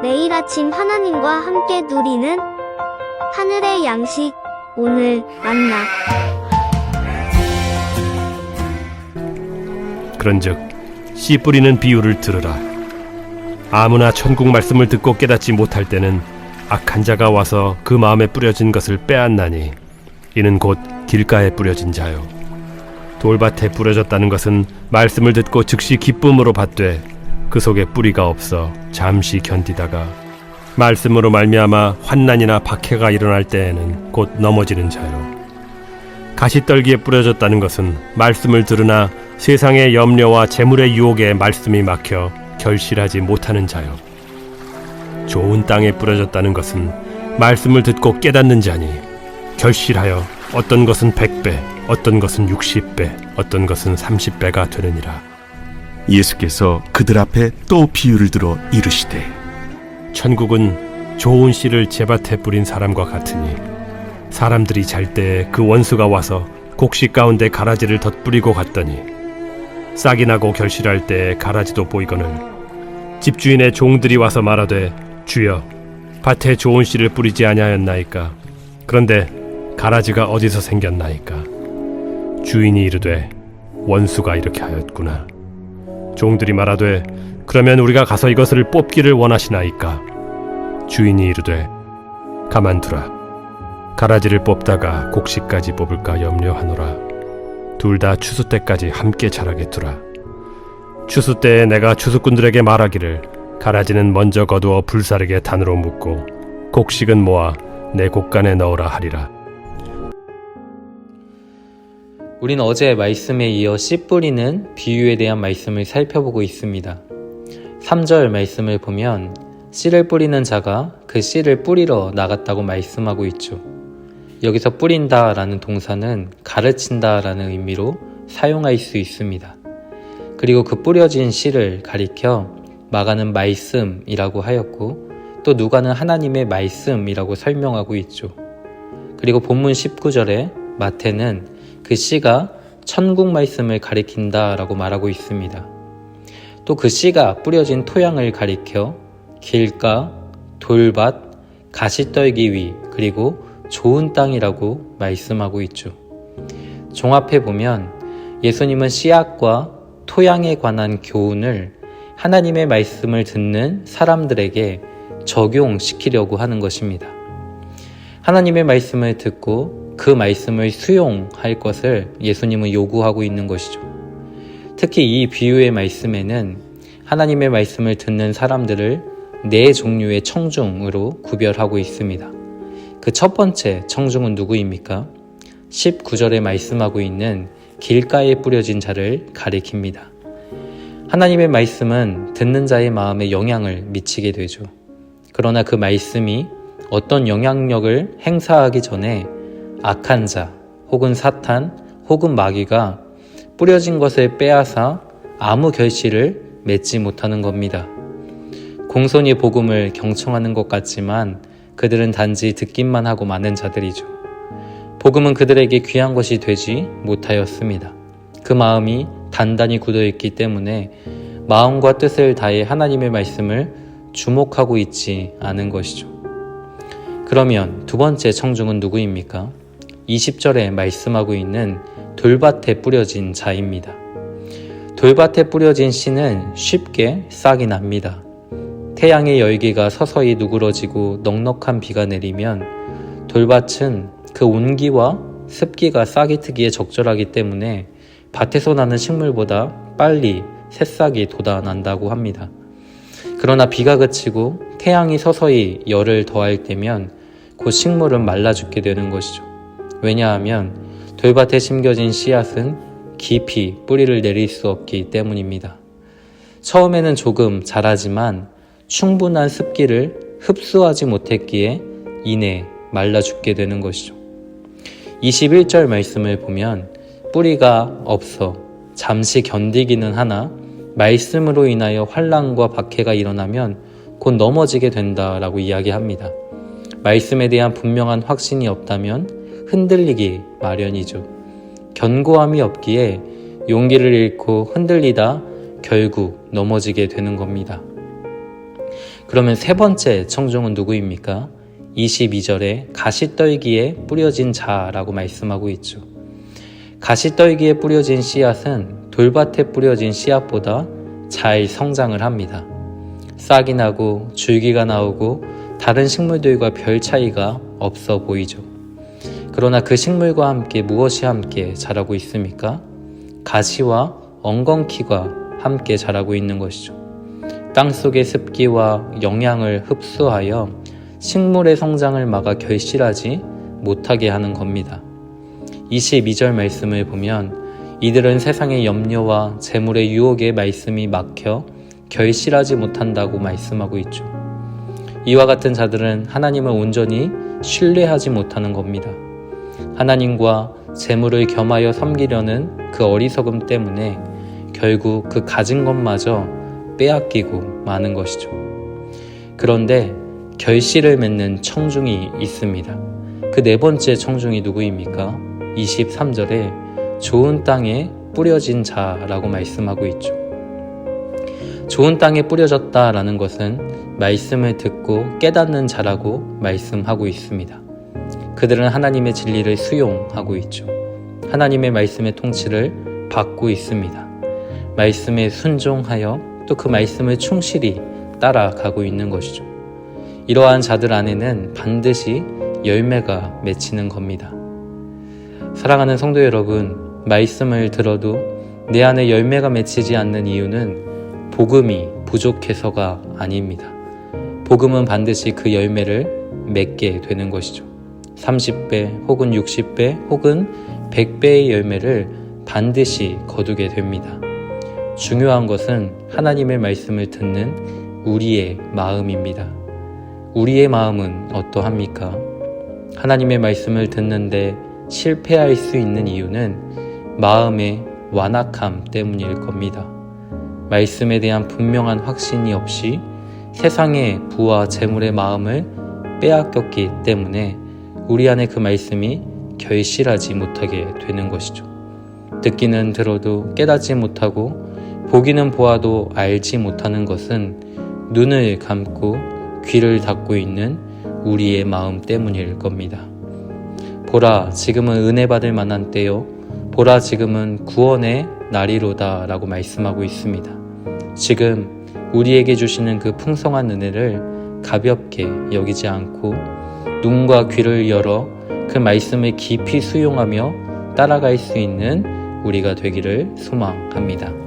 매일 아침 하나님과 함께 누리는 하늘의 양식, 오늘 만나. 그런즉 씨 뿌리는 비유를 들으라. 아무나 천국 말씀을 듣고 깨닫지 못할 때는 악한 자가 와서 그 마음에 뿌려진 것을 빼앗나니 이는 곧 길가에 뿌려진 자요. 돌밭에 뿌려졌다는 것은 말씀을 듣고 즉시 기쁨으로 받되 그 속에 뿌리가 없어 잠시 견디다가 말씀으로 말미암아 환난이나 박해가 일어날 때에는 곧 넘어지는 자요. 가시떨기에 뿌려졌다는 것은 말씀을 들으나 세상의 염려와 재물의 유혹에 말씀이 막혀 결실하지 못하는 자요. 좋은 땅에 뿌려졌다는 것은 말씀을 듣고 깨닫는 자니 결실하여 어떤 것은 100배, 어떤 것은 60배, 어떤 것은 30배가 되느니라. 예수께서 그들 앞에 또 비유를 들어 이르시되 천국은 좋은 씨를 제밭에 뿌린 사람과 같으니 사람들이 잘 때에 그 원수가 와서 곡식 가운데 가라지를 덧뿌리고 갔더니 싹이 나고 결실할 때에 가라지도 보이거늘 집주인의 종들이 와서 말하되 주여 밭에 좋은 씨를 뿌리지 아니하였나이까. 그런데 가라지가 어디서 생겼나이까. 주인이 이르되 원수가 이렇게 하였구나. 종들이 말하되 그러면 우리가 가서 이것을 뽑기를 원하시나이까. 주인이 이르되 가만두라. 가라지를 뽑다가 곡식까지 뽑을까 염려하노라. 둘 다 추수 때까지 함께 자라게 두라. 추수 때에 내가 추수꾼들에게 말하기를 가라지는 먼저 거두어 불사르게 단으로 묶고 곡식은 모아 내 곡간에 넣으라 하리라. 우린 어제 말씀에 이어 씨 뿌리는 비유에 대한 말씀을 살펴보고 있습니다. 3절 말씀을 보면 씨를 뿌리는 자가 그 씨를 뿌리러 나갔다고 말씀하고 있죠. 여기서 뿌린다 라는 동사는 가르친다 라는 의미로 사용할 수 있습니다. 그리고 그 뿌려진 씨를 가리켜 마가는 말씀이라고 하였고 또 누가는 하나님의 말씀이라고 설명하고 있죠. 그리고 본문 19절에 마태는 그 씨가 천국 말씀을 가리킨다 라고 말하고 있습니다. 또 그 씨가 뿌려진 토양을 가리켜 길가, 돌밭, 가시떨기 위 그리고 좋은 땅이라고 말씀하고 있죠. 종합해 보면 예수님은 씨앗과 토양에 관한 교훈을 하나님의 말씀을 듣는 사람들에게 적용시키려고 하는 것입니다. 하나님의 말씀을 듣고 그 말씀을 수용할 것을 예수님은 요구하고 있는 것이죠. 특히 이 비유의 말씀에는 하나님의 말씀을 듣는 사람들을 4종류의 청중으로 구별하고 있습니다. 그 첫 번째 청중은 누구입니까? 19절에 말씀하고 있는 길가에 뿌려진 자를 가리킵니다. 하나님의 말씀은 듣는 자의 마음에 영향을 미치게 되죠. 그러나 그 말씀이 어떤 영향력을 행사하기 전에 악한 자, 혹은 사탄, 혹은 마귀가 뿌려진 것을 빼앗아 아무 결실을 맺지 못하는 겁니다. 공손히 복음을 경청하는 것 같지만 그들은 단지 듣기만 하고 마는 자들이죠. 복음은 그들에게 귀한 것이 되지 못하였습니다. 그 마음이 단단히 굳어있기 때문에 마음과 뜻을 다해 하나님의 말씀을 주목하고 있지 않은 것이죠. 그러면 두 번째 청중은 누구입니까? 20절에 말씀하고 있는 돌밭에 뿌려진 자입니다. 돌밭에 뿌려진 씨는 쉽게 싹이 납니다. 태양의 열기가 서서히 누그러지고 넉넉한 비가 내리면 돌밭은 그 온기와 습기가 싹이 트기에 적절하기 때문에 밭에서 나는 식물보다 빨리 새싹이 돋아난다고 합니다. 그러나 비가 그치고 태양이 서서히 열을 더할 때면 곧 식물은 말라 죽게 되는 것이죠. 왜냐하면 돌밭에 심겨진 씨앗은 깊이 뿌리를 내릴 수 없기 때문입니다. 처음에는 조금 자라지만 충분한 습기를 흡수하지 못했기에 이내 말라 죽게 되는 것이죠. 21절 말씀을 보면 뿌리가 없어 잠시 견디기는 하나 말씀으로 인하여 환난과 박해가 일어나면 곧 넘어지게 된다라고 이야기합니다. 말씀에 대한 분명한 확신이 없다면 흔들리기 마련이죠. 견고함이 없기에 용기를 잃고 흔들리다 결국 넘어지게 되는 겁니다. 그러면 세 번째 청중은 누구입니까? 22절에 가시떨기에 뿌려진 자라고 말씀하고 있죠. 가시떨기에 뿌려진 씨앗은 돌밭에 뿌려진 씨앗보다 잘 성장을 합니다. 싹이 나고 줄기가 나오고 다른 식물들과 별 차이가 없어 보이죠. 그러나 그 식물과 함께 무엇이 함께 자라고 있습니까? 가시와 엉겅퀴가 함께 자라고 있는 것이죠. 땅속의 습기와 영양을 흡수하여 식물의 성장을 막아 결실하지 못하게 하는 겁니다. 22절 말씀을 보면 이들은 세상의 염려와 재물의 유혹에 말씀이 막혀 결실하지 못한다고 말씀하고 있죠. 이와 같은 자들은 하나님을 온전히 신뢰하지 못하는 겁니다. 하나님과 재물을 겸하여 섬기려는 그 어리석음 때문에 결국 그 가진 것마저 빼앗기고 마는 것이죠. 그런데 결실을 맺는 청중이 있습니다. 그 네 번째 청중이 누구입니까? 23절에 좋은 땅에 뿌려진 자라고 말씀하고 있죠. 좋은 땅에 뿌려졌다라는 것은 말씀을 듣고 깨닫는 자라고 말씀하고 있습니다. 그들은 하나님의 진리를 수용하고 있죠. 하나님의 말씀의 통치를 받고 있습니다. 말씀에 순종하여 또 그 말씀을 충실히 따라가고 있는 것이죠. 이러한 자들 안에는 반드시 열매가 맺히는 겁니다. 사랑하는 성도 여러분, 말씀을 들어도 내 안에 열매가 맺히지 않는 이유는 복음이 부족해서가 아닙니다. 복음은 반드시 그 열매를 맺게 되는 것이죠. 30배 혹은 60배 혹은 100배의 열매를 반드시 거두게 됩니다. 중요한 것은 하나님의 말씀을 듣는 우리의 마음입니다. 우리의 마음은 어떠합니까? 하나님의 말씀을 듣는데 실패할 수 있는 이유는 마음의 완악함 때문일 겁니다. 말씀에 대한 분명한 확신이 없이 세상의 부와 재물의 마음을 빼앗겼기 때문에 우리 안에 그 말씀이 결실하지 못하게 되는 것이죠. 듣기는 들어도 깨닫지 못하고 보기는 보아도 알지 못하는 것은 눈을 감고 귀를 닫고 있는 우리의 마음 때문일 겁니다. 보라, 지금은 은혜 받을 만한 때요. 보라, 지금은 구원의 날이로다 라고 말씀하고 있습니다. 지금 우리에게 주시는 그 풍성한 은혜를 가볍게 여기지 않고 눈과 귀를 열어 그 말씀을 깊이 수용하며 따라갈 수 있는 우리가 되기를 소망합니다.